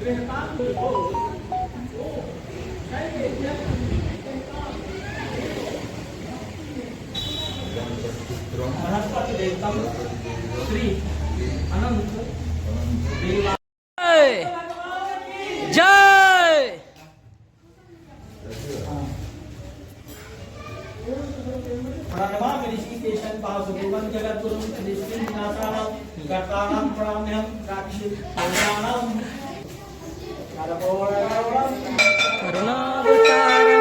बृहस्पति देवतम श्री अनंत देवा जय। प्रणमामि ऋषिकेशं पाशुदेवं जगद्गुरुं सृष्टिविनाशानं कर्तारं प्रणम्यहं राक्षसी कल्याणं करुणावतारम्।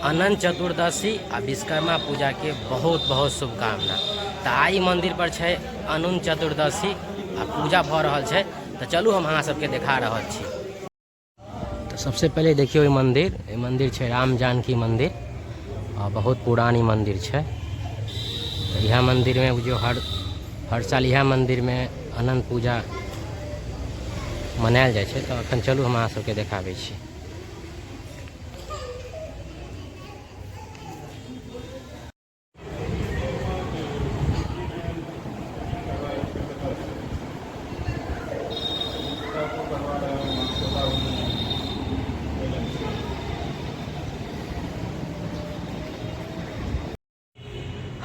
अनंत चतुर्दशी आ विश्वकर्मा पूजा के बहुत बहुत शुभकामना। तो आई मंदिर पर छै अनंत चतुर्दशी आ पूजा भ रहल छै, तो चलू हम अहाँ सबके देखा रहल छी। तो सबसे पहले देखियो ये मंदिर छै राम जानकी मंदिर और बहुत पुरानी मंदिर छै। तो यह मंदिर में जो हर साल यह मंदिर में अनंत पूजा मनायल जाइ छै। तो अखन चलू हम अहाँ सबके देखाबै छी।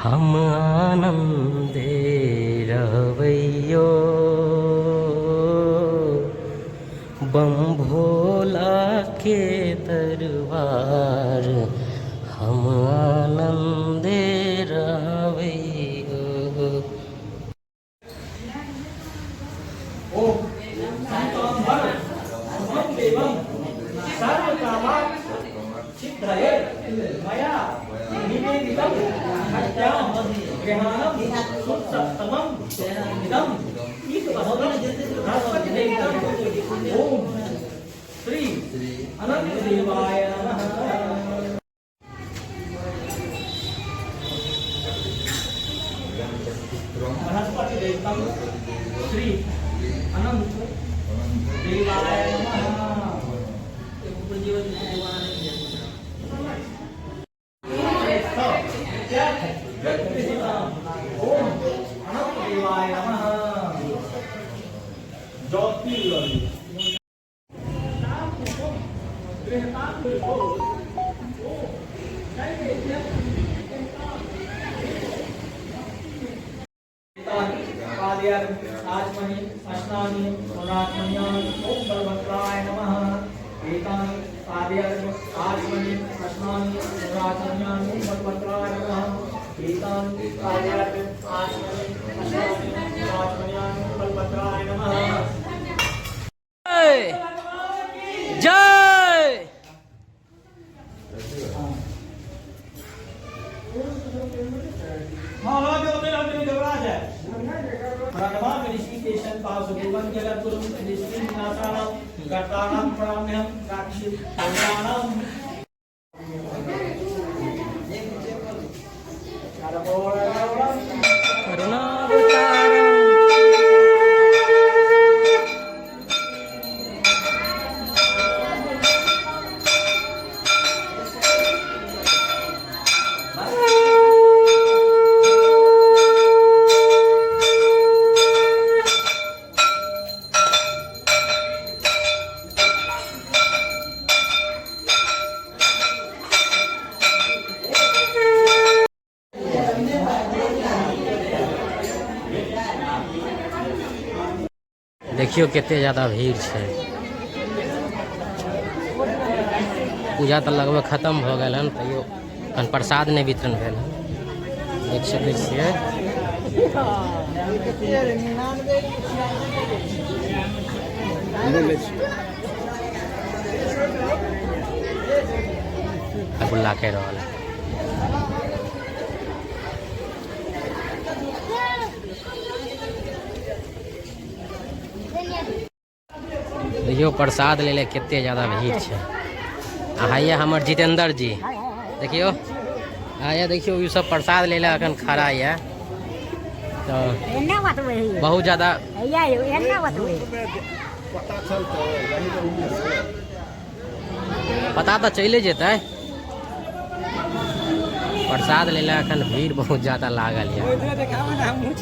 हम आनंदे रहवैयो बम भोला के दरबार, हम आनंदे रहवैयो। श्री अनंत देवाय नमः। बृहस्पति देवतम श्री अनंत देवाय नमः। ओम अनंत देवाय नमः। ज्योति आचमनी अस्नानि पुरात्मन्यानि ओम बलवंतराय नमः। एतानि पादयानि आचमनी अस्नानि पुरात्मन्यानि ओम बलवंतराय नमः। एतानि पादयानि आचमनी अस्नानि पुरात्मन्यानि ओम बलवंतराय नमः। जय। प्रणमामि ऋषिकेशं पाशुदेवं जगद्गुरुं सृष्टिविनाशानं कर्तारं प्रणम्यहं राक्षसी कल्याणं। देखियो केते ज़्यादा भीड़ छै। पूजा तो लगभग खत्म हो गए हन, तैयो अखन प्रसाद नहीं वितरण भेल हन। देख सकै छियै। गुल्ला कह रहल है। देखियो प्रसाद ले ले केते ज़्यादा भीड़ है। आइए हमर जितेंद्र जी देखियो, आइए देखियो ये सब प्रसाद ले ले अखन खड़ा है। तो बहुत ज़्यादा पता चलता यही पता तो चले जेतै। प्रसाद लेला अखन भीड़ बहुत ज्यादा लागल है। देखावा ना हम हो